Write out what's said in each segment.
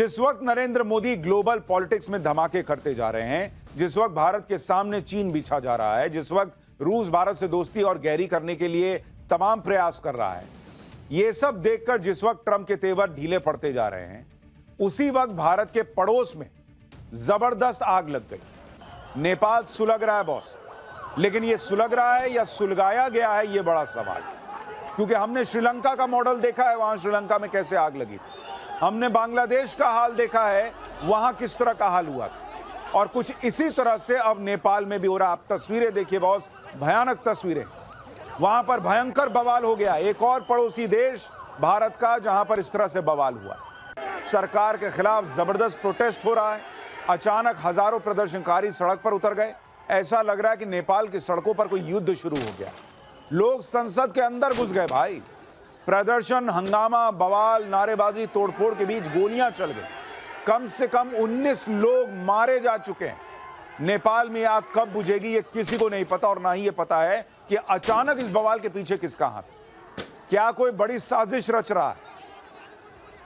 जिस वक्त Narendra Modi global politics में धमाके करते जा रहे हैं, जिस वक्त भारत के सामने चीन बिछा जा रहा है, जिस वक्त रूस भारत से दोस्ती और गहरी करने के लिए तमाम प्रयास कर रहा है, ये सब देखकर जिस वक्त ट्रंप के तेवर ढीले पड़ते जा रहे हैं, उसी वक्त भारत के पड़ोस में जबरदस्त आग लग गई। नेपाल सुलग रहा है बॉस, लेकिन ये सुलग रहा है या सुलगाया गया है, ये बड़ा सवाल। क्योंकि हमने श्रीलंका का मॉडल देखा है, वहां श्रीलंका में कैसे आग लगी थी। हमने बांग्लादेश का हाल देखा है, वहां किस तरह का हाल हुआ था। और कुछ इसी तरह से अब नेपाल में भी हो रहा। आप तस्वीरें देखिए बॉस, भयानक तस्वीरें। वहां पर भयंकर बवाल हो गया। एक और पड़ोसी देश भारत का जहां पर इस तरह से बवाल हुआ। सरकार के खिलाफ जबरदस्त प्रोटेस्ट हो रहा है। अचानक हजारों प्रदर्शनकारी सड़क पर उतर गए। ऐसा लग रहा है कि नेपाल की सड़कों पर कोई युद्ध शुरू हो गया। लोग संसद के अंदर घुस गए भाई। प्रदर्शन, हंगामा, बवाल, नारेबाजी, तोड़फोड़ के बीच गोलियां चल गई। कम से कम 19 लोग मारे जा चुके हैं। नेपाल में आग कब बुझेगी ये किसी को नहीं पता, और ना ही ये पता है कि अचानक इस बवाल के पीछे किसका हाथ है। क्या कोई बड़ी साजिश रच रहा है?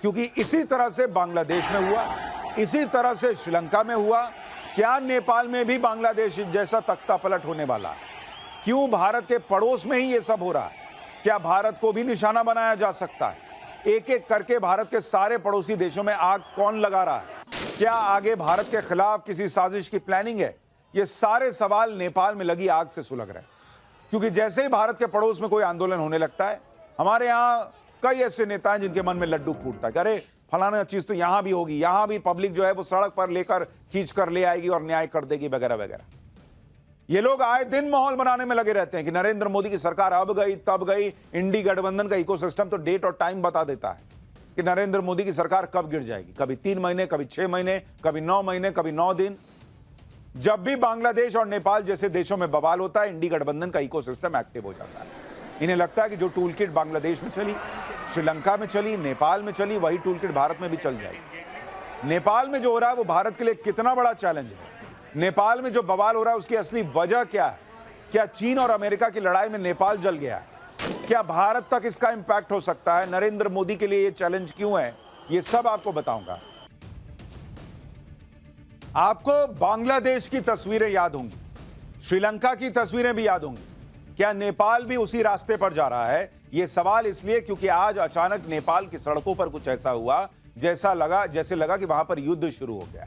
क्योंकि इसी तरह से बांग्लादेश में हुआ, इसी तरह से श्रीलंका में हुआ। क्या नेपाल में भी बांग्लादेश जैसा तख्ता पलट होने वाला है? क्यों भारत के पड़ोस में ही ये सब हो रहा है? क्या भारत को भी निशाना बनाया जा सकता है? एक एक करके भारत के सारे पड़ोसी देशों में आग कौन लगा रहा है? क्या आगे भारत के खिलाफ किसी साजिश की प्लानिंग है? ये सारे सवाल नेपाल में लगी आग से सुलग रहे हैं। क्योंकि जैसे ही भारत के पड़ोस में कोई आंदोलन होने लगता है, हमारे यहाँ कई ऐसे नेता हैं जिनके मन में लड्डू फूटता है कि अरे फलाना चीज तो यहां भी होगी, यहां भी पब्लिक जो है वो सड़क पर लेकर खींच कर ले आएगी और न्याय कर देगी वगैरह वगैरह। ये लोग आए दिन माहौल बनाने में लगे रहते हैं कि नरेंद्र मोदी की सरकार अब गई तब गई। इंडी गठबंधन का इकोसिस्टम तो डेट और टाइम बता देता है कि नरेंद्र मोदी की सरकार कब गिर जाएगी। कभी 3 महीने, कभी 6 महीने, कभी 9 महीने, कभी 9 दिन। जब भी बांग्लादेश और नेपाल जैसे देशों में बवाल होता है, इंडी गठबंधन का इकोसिस्टम एक्टिव हो जाता है। इन्हें लगता है कि जो टूल किट बांग्लादेश में चली, श्रीलंका में चली, नेपाल में चली, वही टूल किट भारत में भी चल जाएगी। नेपाल में जो हो रहा है वो भारत के लिए कितना बड़ा चैलेंज है। नेपाल में जो बवाल हो रहा है उसकी असली वजह क्या है? क्या चीन और अमेरिका की लड़ाई में नेपाल जल गया है? क्या भारत तक इसका इंपैक्ट हो सकता है? नरेंद्र मोदी के लिए ये चैलेंज क्यों है? ये सब आपको बताऊंगा। आपको बांग्लादेश की तस्वीरें याद होंगी, श्रीलंका की तस्वीरें भी याद होंगी। क्या नेपाल भी उसी रास्ते पर जा रहा है? यह सवाल इसलिए क्योंकि आज अचानक नेपाल की सड़कों पर कुछ ऐसा हुआ जैसे लगा कि वहां पर युद्ध शुरू हो गया।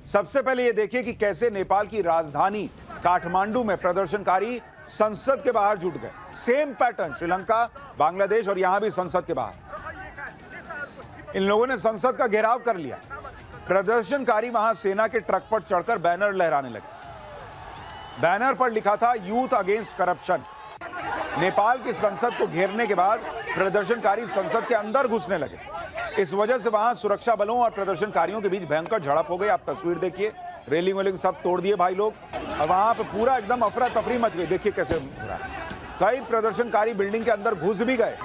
सबसे पहले यह देखिए कि कैसे नेपाल की राजधानी काठमांडू में प्रदर्शनकारी संसद के बाहर जुट गए। सेम पैटर्न, श्रीलंका, बांग्लादेश और यहां भी संसद के बाहर इन लोगों ने संसद का घेराव कर लिया। प्रदर्शनकारी वहां सेना के ट्रक पर चढ़कर बैनर लहराने लगे। बैनर पर लिखा था यूथ अगेंस्ट करप्शन। नेपाल की संसद को घेरने के बाद प्रदर्शनकारी संसद के अंदर घुसने लगे। इस वजह से वहां सुरक्षा बलों और प्रदर्शनकारियों के बीच भयंकर झड़प हो गई। आप तस्वीर देखिए, रेलिंग वेलिंग सब तोड़ दिए भाई लोग, और वहां पे पूरा एकदम अफरा तफरी मच गई। देखिए कैसे हो रहा है। कई प्रदर्शनकारी बिल्डिंग के अंदर घुस भी गए,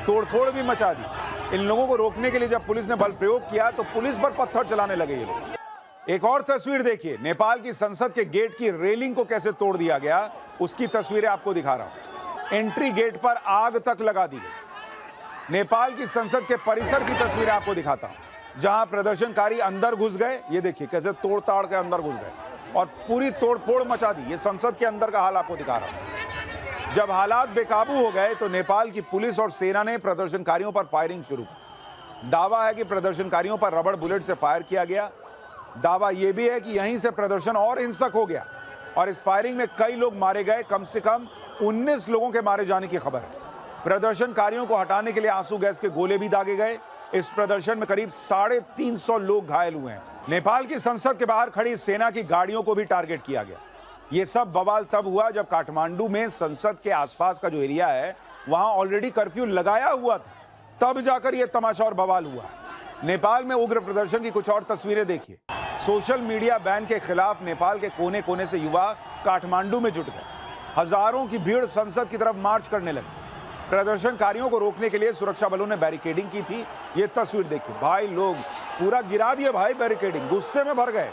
तोड़फोड़ भी मचा दी। इन लोगों को रोकने के लिए जब पुलिस ने बल प्रयोग किया तो पुलिस पर पत्थर चलाने लगे ये लोग। एक और तस्वीर देखिए, नेपाल की संसद के गेट की रेलिंग को कैसे तोड़ दिया गया, उसकी तस्वीरें आपको दिखा रहा हूं। एंट्री गेट पर आग तक लगा दी गई। नेपाल की संसद के परिसर की तस्वीरें आपको दिखाता हूं, जहां प्रदर्शनकारी अंदर घुस गए। ये देखिए कैसे तोड़ ताड़ के अंदर घुस गए और पूरी तोड़फोड़ मचा दी। ये संसद के अंदर का हाल आपको दिखा रहा हूं। जब हालात बेकाबू हो गए तो नेपाल की पुलिस और सेना ने प्रदर्शनकारियों पर फायरिंग शुरू की। दावा है कि प्रदर्शनकारियों पर रबड़ बुलेट से फायर किया गया। दावा यह भी है कि यहीं से प्रदर्शन और हिंसक हो गया और इस फायरिंग में कई लोग मारे गए। कम से कम 19 लोगों के मारे जाने की खबर है। प्रदर्शनकारियों को हटाने के लिए आंसू गैस के गोले भी दागे गए। इस प्रदर्शन में करीब 350 लोग घायल हुए हैं। नेपाल की संसद के बाहर खड़ी सेना की गाड़ियों को भी टारगेट किया गया। यह सब बवाल तब हुआ जब काठमांडू में संसद के आसपास का जो एरिया है वहां ऑलरेडी कर्फ्यू लगाया हुआ था। तब जाकर यह तमाशा और बवाल हुआ। नेपाल में उग्र प्रदर्शन की कुछ और तस्वीरें देखिए। सोशल मीडिया बैन के खिलाफ नेपाल के कोने कोने से युवा काठमांडू में जुट गए। हजारों की भीड़ संसद की तरफ मार्च करने लगी। प्रदर्शनकारियों को रोकने के लिए सुरक्षा बलों ने बैरिकेडिंग की थी। ये तस्वीर देखिए भाई, लोग पूरा गिरा दिए भाई बैरिकेडिंग, गुस्से में भर गए।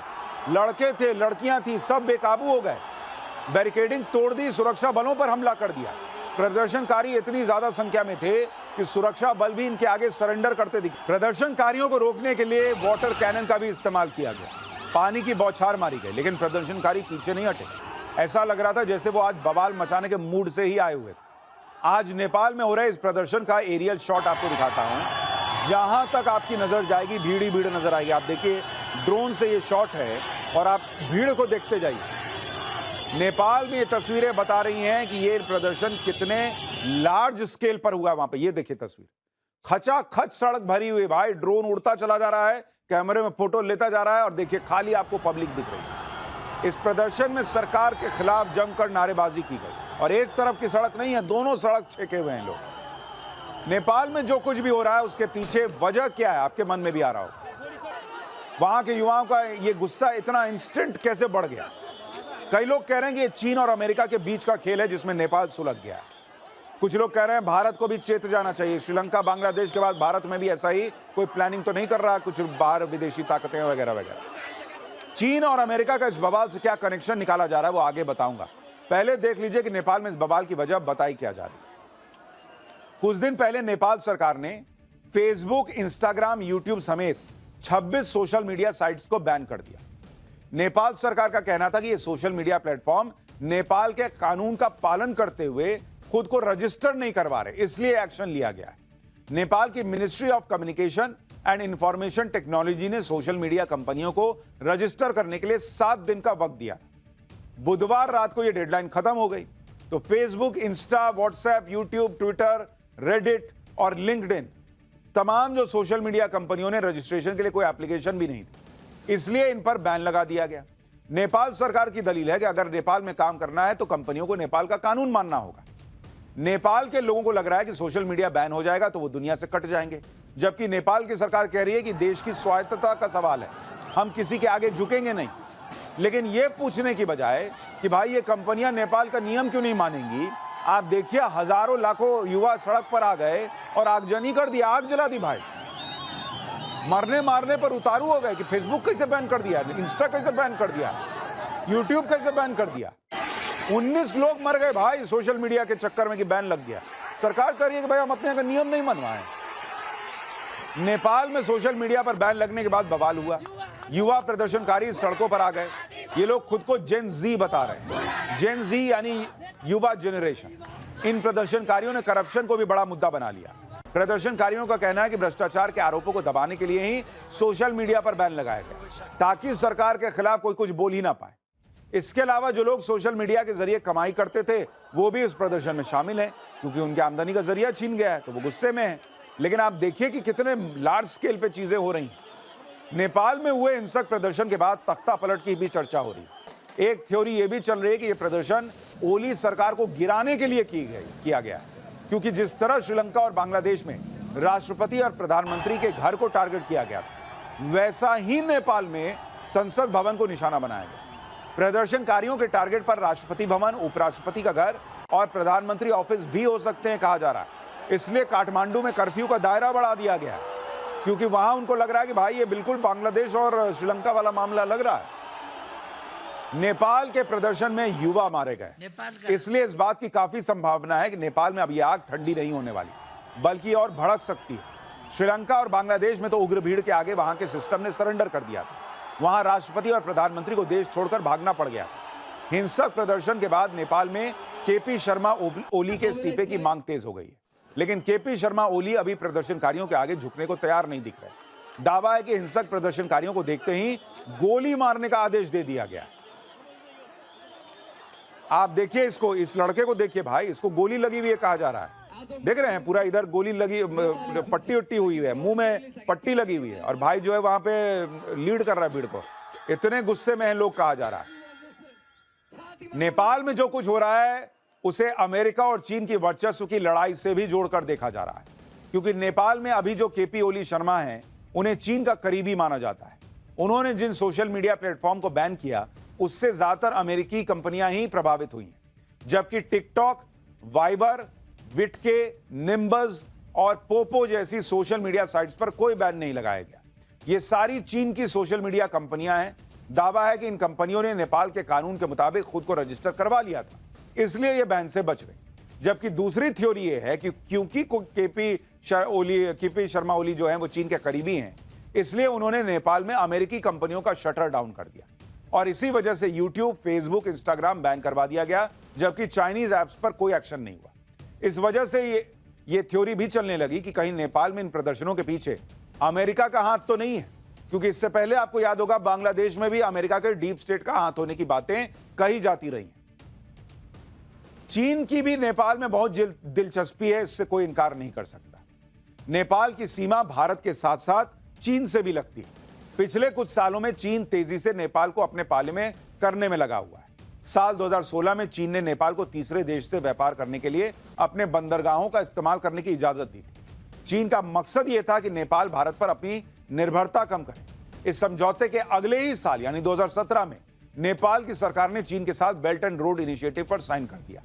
लड़के थे, लड़कियां थी, सब बेकाबू हो गए। बैरिकेडिंग तोड़ दी, सुरक्षा बलों पर हमला कर दिया। प्रदर्शनकारी इतनी ज्यादा संख्या में थे कि सुरक्षा बल भी इनके आगे सरेंडर करते दिखे। प्रदर्शनकारियों को रोकने के लिए वाटर कैनन का भी इस्तेमाल किया गया, पानी की बौछार मारी गई, लेकिन प्रदर्शनकारी पीछे नहीं हटे। ऐसा लग रहा था जैसे वो आज बवाल मचाने के मूड से ही आए हुए थे। आज नेपाल में हो रहे इस प्रदर्शन का एरियल शॉट आपको दिखाता हूं। जहां तक आपकी नजर जाएगी भीड़ ही भीड़ नजर आएगी। आप देखिए ड्रोन से ये शॉट है और आप भीड़ को देखते जाइए। नेपाल में ये तस्वीरें बता रही हैं कि ये प्रदर्शन कितने लार्ज स्केल पर हुआ वहां पे। ये देखिए तस्वीर, खचाखच सड़क भरी हुई भाई, ड्रोन उड़ता चला जा रहा है, कैमरे में फोटो लेता जा रहा है और देखिए खाली आपको पब्लिक दिख रही है। इस प्रदर्शन में सरकार के खिलाफ जमकर नारेबाजी की गई और एक तरफ की सड़क नहीं है, दोनों सड़क छेके हुए हैं लोग। नेपाल में जो कुछ भी हो रहा है उसके पीछे वजह क्या है आपके मन में भी आ रहा हो। वहां के युवाओं का ये गुस्सा इतना इंस्टेंट कैसे बढ़ गया। कई लोग कह रहे हैं कि ये चीन और अमेरिका के बीच का खेल है जिसमें नेपाल सुलग गया है। कुछ लोग कह रहे हैं भारत को भी चेत जाना चाहिए। श्रीलंका बांग्लादेश के बाद भारत में भी ऐसा ही कोई प्लानिंग तो नहीं कर रहा, कुछ बाहर विदेशी ताकतें वगैरह वगैरह। चीन और अमेरिका का इस बवाल से क्या कनेक्शन निकाला जा रहा है वो आगे बताऊंगा। पहले देख लीजिए कि नेपाल में इस बवाल की वजह बताई क्या जा रही है। कुछ दिन पहले नेपाल सरकार ने फेसबुक, इंस्टाग्राम, यूट्यूब समेत 26 सोशल मीडिया साइट्स को बैन कर दिया। नेपाल सरकार का कहना था कि ये सोशल मीडिया प्लेटफॉर्म नेपाल के कानून का पालन करते हुए खुद को रजिस्टर नहीं करवा रहे, इसलिए एक्शन लिया गया है। नेपाल की ministry of communication and information technology ने सोशल मीडिया कंपनियों को रजिस्टर करने के लिए 7 दिन का वक्त दिया। बुधवार रात को यह डेडलाइन खत्म हो गई तो Facebook, Insta, WhatsApp, YouTube, Twitter, Reddit और लिंक्डइन, तमाम जो सोशल मीडिया कंपनियों ने रजिस्ट्रेशन के लिए कोई एप्लीकेशन भी नहीं थी, इसलिए इन पर बैन लगा दिया गया। नेपाल सरकार की दलील है कि अगर नेपाल में काम करना है तो कंपनियों को नेपाल का कानून मानना होगा। नेपाल के लोगों को लग रहा है कि सोशल मीडिया बैन हो जाएगा तो वो दुनिया से कट जाएंगे, जबकि नेपाल की सरकार कह रही है कि देश की स्वायत्तता का सवाल है, हम किसी के आगे झुकेंगे नहीं। लेकिन ये पूछने की बजाय कि भाई ये कंपनियां नेपाल का नियम क्यों नहीं मानेंगी, आप देखिए हजारों लाखों युवा सड़क पर आ गए और आगजनी कर दिया, आग जला दी भाई। मरने मारने पर उतारू हो गए कि फेसबुक कैसे बैन कर दिया, इंस्टा कैसे बैन कर दिया, यूट्यूब कैसे बैन कर दिया। 19 लोग मर गए भाई सोशल मीडिया के चक्कर में कि बैन लग गया। सरकार कह रही है कि भाई हम अपने यहाँ का नियम नहीं मनवाए। नेपाल में सोशल मीडिया पर बैन लगने के बाद बवाल हुआ, युवा प्रदर्शनकारी सड़कों पर आ गए। ये लोग खुद को जेन जी बता रहे हैं, जेन जी यानी युवा जेनरेशन। इन प्रदर्शनकारियों ने करप्शन को भी बड़ा मुद्दा बना लिया। प्रदर्शनकारियों का कहना है कि भ्रष्टाचार के आरोपों को दबाने के लिए ही सोशल मीडिया पर बैन लगाया गया ताकि सरकार के खिलाफ कोई कुछ बोल ही ना पाए। इसके अलावा जो लोग सोशल मीडिया के जरिए कमाई करते थे वो भी इस प्रदर्शन में शामिल हैं, क्योंकि उनके आमदनी का जरिया छीन गया है तो वो गुस्से में है। लेकिन आप देखिए कि कितने लार्ज स्केल पे चीजें हो रही हैं। नेपाल में हुए हिंसक प्रदर्शन के बाद तख्ता पलट की भी चर्चा हो रही है। एक थ्योरी ये भी चल रही है कि यह प्रदर्शन ओली सरकार को गिराने के लिए किया गया, क्योंकि जिस तरह श्रीलंका और बांग्लादेश में राष्ट्रपति और प्रधानमंत्री के घर को टारगेट किया गया था, वैसा ही नेपाल में संसद भवन को निशाना बनाया गया। प्रदर्शनकारियों के टारगेट पर राष्ट्रपति भवन, उपराष्ट्रपति का घर और प्रधानमंत्री ऑफिस भी हो सकते हैं कहा जा रहा है। इसलिए काठमांडू में कर्फ्यू का दायरा बढ़ा दिया गया है, क्योंकि वहां उनको लग रहा है कि भाई ये बिल्कुल बांग्लादेश और श्रीलंका वाला मामला लग रहा है। नेपाल के प्रदर्शन में युवा मारे गए, इसलिए इस बात की काफी संभावना है कि नेपाल में अब ये आग ठंडी नहीं होने वाली, बल्कि और भड़क सकती है। श्रीलंका और बांग्लादेश में तो उग्र भीड़ के आगे वहां के सिस्टम ने सरेंडर कर दिया था। वहां राष्ट्रपति और प्रधानमंत्री को देश छोड़कर भागना पड़ गया था। हिंसक प्रदर्शन के बाद नेपाल में केपी शर्मा ओली के इस्तीफे की मांग तेज हो गई है, लेकिन केपी शर्मा ओली अभी प्रदर्शनकारियों के आगे झुकने को तैयार नहीं दिख रहे। दावा है कि हिंसक प्रदर्शनकारियों को देखते ही गोली मारने का आदेश दे दिया गया। आप देखिए इसको, इस लड़के को देखिए भाई, इसको गोली लगी हुई है कहा जा रहा है। देख रहे हैं पूरा इधर गोली लगी, पट्टी उट्टी हुई है, मुंह में पट्टी लगी हुई है और भाई जो है वहां पे लीड कर रहा है भीड़ को। इतने गुस्से में है लोग कहा जा रहा है। नेपाल में जो कुछ हो रहा है उसे अमेरिका और चीन की वर्चस्व की लड़ाई से भी जोड़कर देखा जा रहा है, क्योंकि नेपाल में अभी जो केपी ओली शर्मा हैं उन्हें चीन का करीबी माना जाता है। उन्होंने जिन सोशल मीडिया प्लेटफॉर्म को बैन किया उससे ज्यादातर अमेरिकी कंपनियां ही प्रभावित हुई हैं, जबकि टिकटॉक, वाइबर, विटके, निम्बस और पोपो जैसी सोशल मीडिया साइट्स पर कोई बैन नहीं लगाया गया। ये सारी चीन की सोशल मीडिया कंपनियां हैं। दावा है कि इन कंपनियों ने नेपाल के कानून के मुताबिक खुद को रजिस्टर करवा लिया था, इसलिए ये बैन से बच गई। जबकि दूसरी थ्योरी ये है कि क्योंकि केपी शर्मा ओली जो है वो चीन के करीबी हैं, इसलिए उन्होंने नेपाल में अमेरिकी कंपनियों का शटर डाउन कर दिया और इसी वजह से यूट्यूब, फेसबुक, इंस्टाग्राम बैन करवा दिया गया, जबकि चाइनीज ऐप्स पर कोई एक्शन नहीं हुआ। इस वजह से ये थ्योरी भी चलने लगी कि कहीं नेपाल में इन प्रदर्शनों के पीछे अमेरिका का हाथ तो नहीं है, क्योंकि इससे पहले आपको याद होगा बांग्लादेश में भी अमेरिका के डीप स्टेट का हाथ होने की बातें कही जाती रही। चीन की भी नेपाल में बहुत दिलचस्पी है, इससे कोई इनकार नहीं कर सकता। नेपाल की सीमा भारत के साथ साथ चीन से भी लगती है। पिछले कुछ सालों में चीन तेजी से नेपाल को अपने पाले में करने में लगा हुआ है। साल 2016 में चीन ने नेपाल को तीसरे देश से व्यापार करने के लिए अपने बंदरगाहों का इस्तेमाल करने की इजाजत दी थी। चीन का मकसद यह था कि नेपाल भारत पर अपनी निर्भरता कम करे। इस समझौते के अगले ही साल यानी 2017 में नेपाल की सरकार ने चीन के साथ बेल्ट एंड रोड इनिशिएटिव पर साइन कर दिया।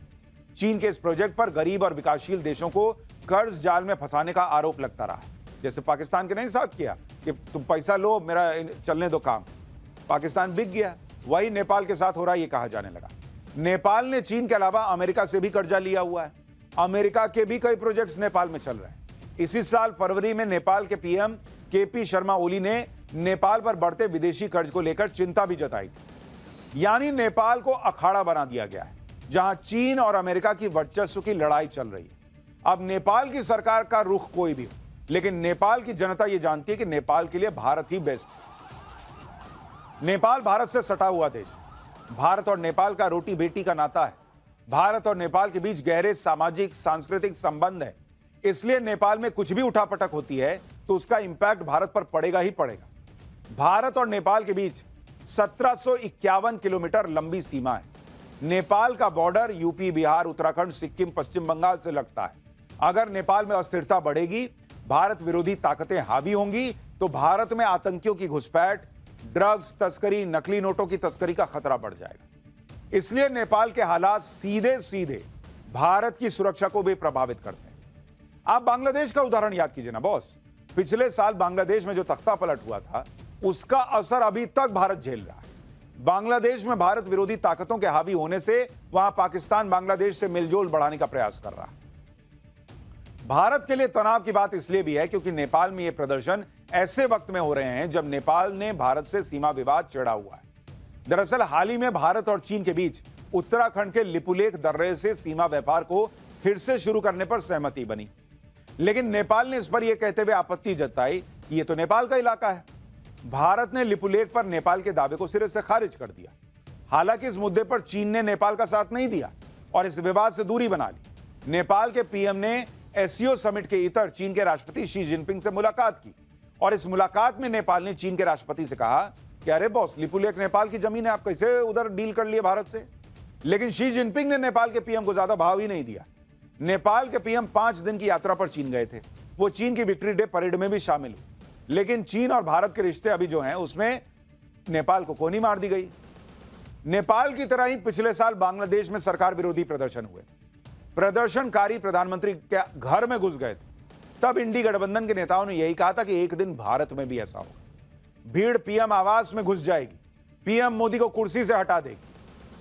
चीन के इस प्रोजेक्ट पर गरीब और विकासशील देशों को कर्ज जाल में फंसाने का आरोप लगता रहा है। जैसे पाकिस्तान के नहीं साथ किया कि तुम पैसा लो, मेरा चलने दो काम, पाकिस्तान बिक गया। वही नेपाल के साथ हो रहा है, ये कहा जाने लगा। नेपाल ने चीन के अलावा अमेरिका से भी कर्जा लिया हुआ है। अमेरिका के भी कई प्रोजेक्ट्स नेपाल में चल रहे हैं। इसी साल फरवरी में नेपाल के पीएम केपी शर्मा ओली ने नेपाल पर बढ़ते विदेशी कर्ज को लेकर चिंता भी जताई थी। यानी नेपाल को अखाड़ा बना दिया गया है, जहां चीन और अमेरिका की वर्चस्व की लड़ाई चल रही है। अब नेपाल की सरकार का रुख कोई भी हो, लेकिन नेपाल की जनता यह जानती है कि नेपाल के लिए भारत ही बेस्ट है। नेपाल भारत से सटा हुआ देश है। भारत और नेपाल का रोटी बेटी का नाता है। भारत और नेपाल के बीच गहरे सामाजिक सांस्कृतिक संबंध है। इसलिए नेपाल में कुछ भी उठापटक होती है तो उसका इंपैक्ट भारत पर पड़ेगा ही पड़ेगा। भारत और नेपाल के बीच 1751 किलोमीटर लंबी सीमा है। नेपाल का बॉर्डर यूपी, बिहार, उत्तराखंड, सिक्किम, पश्चिम बंगाल से लगता है। अगर नेपाल में अस्थिरता बढ़ेगी, भारत विरोधी ताकतें हावी होंगी, तो भारत में आतंकियों की घुसपैठ, ड्रग्स तस्करी, नकली नोटों की तस्करी का खतरा बढ़ जाएगा। इसलिए नेपाल के हालात सीधे सीधे भारत की सुरक्षा को भी प्रभावित करते हैं। आप बांग्लादेश का उदाहरण याद कीजिए ना बॉस। पिछले साल बांग्लादेश में जो तख्ता पलट हुआ था, उसका असर अभी तक भारत झेल रहा है। बांग्लादेश में भारत विरोधी ताकतों के हावी होने से वहां पाकिस्तान बांग्लादेश से मिलजोल बढ़ाने का प्रयास कर रहा है। भारत के लिए तनाव की बात इसलिए भी है क्योंकि नेपाल में यह प्रदर्शन ऐसे वक्त में हो रहे हैं जब नेपाल ने भारत से सीमा विवाद छेड़ा हुआ है। दरअसल हाल ही में भारत और चीन के बीच उत्तराखंड के लिपुलेख दर्रे से सीमा व्यापार को फिर से शुरू करने पर सहमति बनी, लेकिन नेपाल ने इस पर यह कहते हुए आपत्ति जताई कि यह तो नेपाल का इलाका है। भारत ने लिपुलेख पर नेपाल के दावे को सिरे से खारिज कर दिया। हालांकि इस मुद्दे पर चीन ने नेपाल का साथ नहीं दिया और इस विवाद से दूरी बना ली। नेपाल के पीएम ने एससीओ समिट के इतर चीन के राष्ट्रपति शी जिनपिंग से मुलाकात की और इस मुलाकात में नेपाल ने चीन के राष्ट्रपति से कहा कि अरे बॉस, लिपुलेख नेपाल की जमीन है, आप कैसे उधर डील कर लिए भारत से। लेकिन शी जिनपिंग ने नेपाल के पीएम को ज्यादा भाव ही नहीं दिया। नेपाल के पीएम 5 दिन की यात्रा पर चीन गए थे। वो चीन की विक्ट्री डे परेड में भी शामिल हुए, लेकिन चीन और भारत के रिश्ते अभी जो हैं उसमें नेपाल को कोनी मार दी गई। नेपाल की तरह ही पिछले साल बांग्लादेश में सरकार विरोधी प्रदर्शन हुए थे। प्रदर्शनकारी प्रधानमंत्री के घर में घुस गए थे। तब इंडी गठबंधन के नेताओं ने यही कहा था कि एक दिन भारत में भी ऐसा होगा। भीड़ पीएम आवास में घुस जाएगी, पीएम मोदी को कुर्सी से हटा देगी।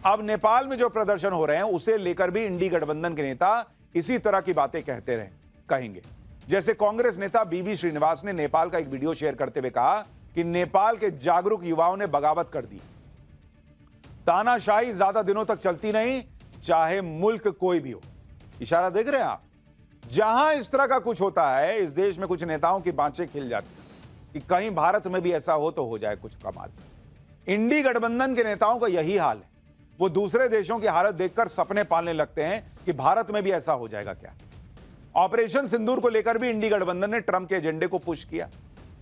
अब नेपाल में जो प्रदर्शन हो रहे हैं उसे लेकर भी इंडी गठबंधन के नेता इसी तरह की बातें कहेंगे। जैसे कांग्रेस नेता बीवी श्रीनिवास ने नेपाल का एक वीडियो शेयर करते हुए कहा कि नेपाल के जागरूक युवाओं ने बगावत कर दी। तानाशाही ज्यादा दिनों तक चलती नहीं, चाहे मुल्क कोई भी हो। इशारा देख रहे हैं आप? जहां इस तरह का कुछ होता है, इस देश में कुछ नेताओं की बाँचें खिल जाती हैं कि कहीं भारत में भी ऐसा हो तो हो जाए कुछ कमाल। इंडी गठबंधन के नेताओं का यही हाल है। वो दूसरे देशों की हालत देखकर सपने पालने लगते हैं कि भारत में भी ऐसा हो जाएगा क्या। ऑपरेशन सिंदूर को लेकर भी इंडी गठबंधन ने ट्रंप के एजेंडे को पुश किया।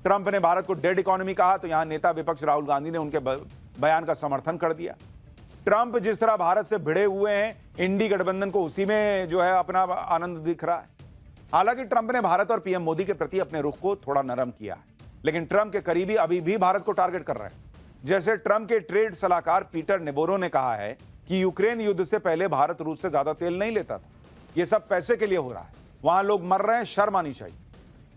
ट्रंप ने भारत को डेड इकोनॉमी कहा तो यहां नेता विपक्ष राहुल गांधी ने उनके बयान का समर्थन कर दिया। ट्रंप जिस तरह भारत से भिड़े हुए हैं, इंडी गठबंधन को उसी में जो है अपना आनंद दिख रहा है। हालांकि ट्रंप ने भारत और पीएम मोदी के प्रति अपने रुख को थोड़ा नरम किया है, लेकिन ट्रंप के करीबी अभी भी भारत को टारगेट कर रहे हैं। जैसे ट्रंप के ट्रेड सलाहकार पीटर नेबोरो ने कहा है कि यूक्रेन युद्ध से पहले भारत रूस से ज्यादा तेल नहीं लेता था। यह सब पैसे के लिए हो रहा है, वहां लोग मर रहे हैं, शर्म आनी चाहिए।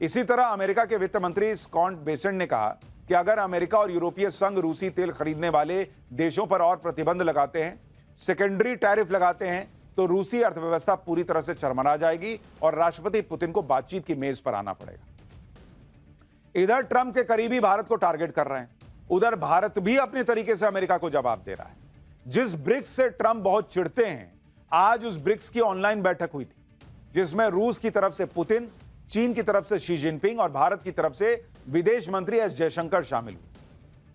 इसी तरह अमेरिका के वित्त मंत्री स्कॉट बेसेंट ने कहा कि अगर अमेरिका और यूरोपीय संघ रूसी तेल खरीदने वाले देशों पर और प्रतिबंध लगाते हैं, सेकेंडरी टैरिफ लगाते हैं, तो रूसी अर्थव्यवस्था पूरी तरह से चरमरा जाएगी और राष्ट्रपति पुतिन को बातचीत की मेज पर आना पड़ेगा। इधर ट्रंप के करीबी भारत को टारगेट कर रहे हैं, उधर भारत भी अपने तरीके से अमेरिका को जवाब दे रहा है। जिस ब्रिक्स से ट्रंप बहुत चिढ़ते हैं, आज उस ब्रिक्स की ऑनलाइन बैठक हुई थी, जिसमें रूस की तरफ से पुतिन, चीन की तरफ से शी जिनपिंग और भारत की तरफ से विदेश मंत्री एस जयशंकर शामिल हुए।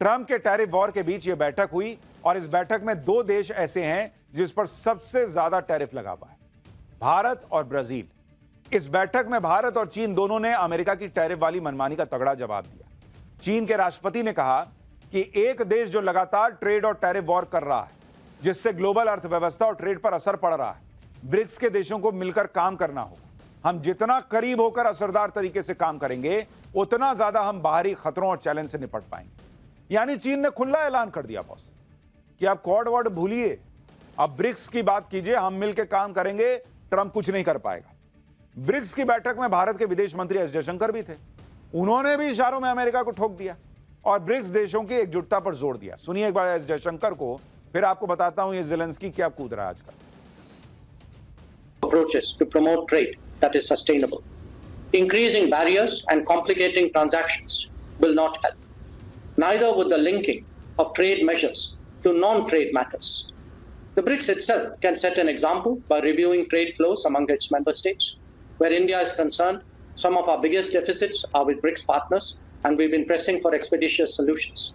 ट्रंप के टैरिफ वॉर के बीच यह बैठक हुई और इस बैठक में दो देश ऐसे हैं जिस पर सबसे ज्यादा टैरिफ लगा हुआ है, भारत और ब्राजील। इस बैठक में भारत और चीन दोनों ने अमेरिका की टैरिफ वाली मनमानी का तगड़ा जवाब दिया। चीन के राष्ट्रपति ने कहा कि एक देश जो लगातार ट्रेड और टैरिफ वॉर कर रहा है, जिससे ग्लोबल अर्थव्यवस्था और ट्रेड पर असर पड़ रहा है, ब्रिक्स के देशों को मिलकर काम करना होगा। हम जितना करीब होकर असरदार तरीके से काम करेंगे, उतना ज्यादा हम बाहरी खतरों और चैलेंज से निपट पाएंगे। यानी चीन ने खुला ऐलान कर दिया बॉस कि आप क्वाड वर्ड भूलिए, अब ब्रिक्स की बात कीजिए, हम मिलकर काम करेंगे, ट्रंप कुछ नहीं कर पाएगा। ब्रिक्स की बैठक में भारत के विदेश मंत्री एस जयशंकर भी थे। उन्होंने भी इशारों में अमेरिका को ठोक दिया और ब्रिक्स देशों की एकजुटता पर जोर दिया। सुनिए एक बार एस जयशंकर को, फिर आपको बताता हूं ये ज़ेलेंस्की क्या कूद रहा है आजकल। Approaches to promote trade that is sustainable. Increasing barriers and complicating transactions will not help. Neither would the linking of trade measures to non-trade matters. The BRICS itself can set an example by reviewing trade flows among its member states. Where India is concerned, some of our biggest deficits are with BRICS partners, and we've been pressing for expeditious solutions.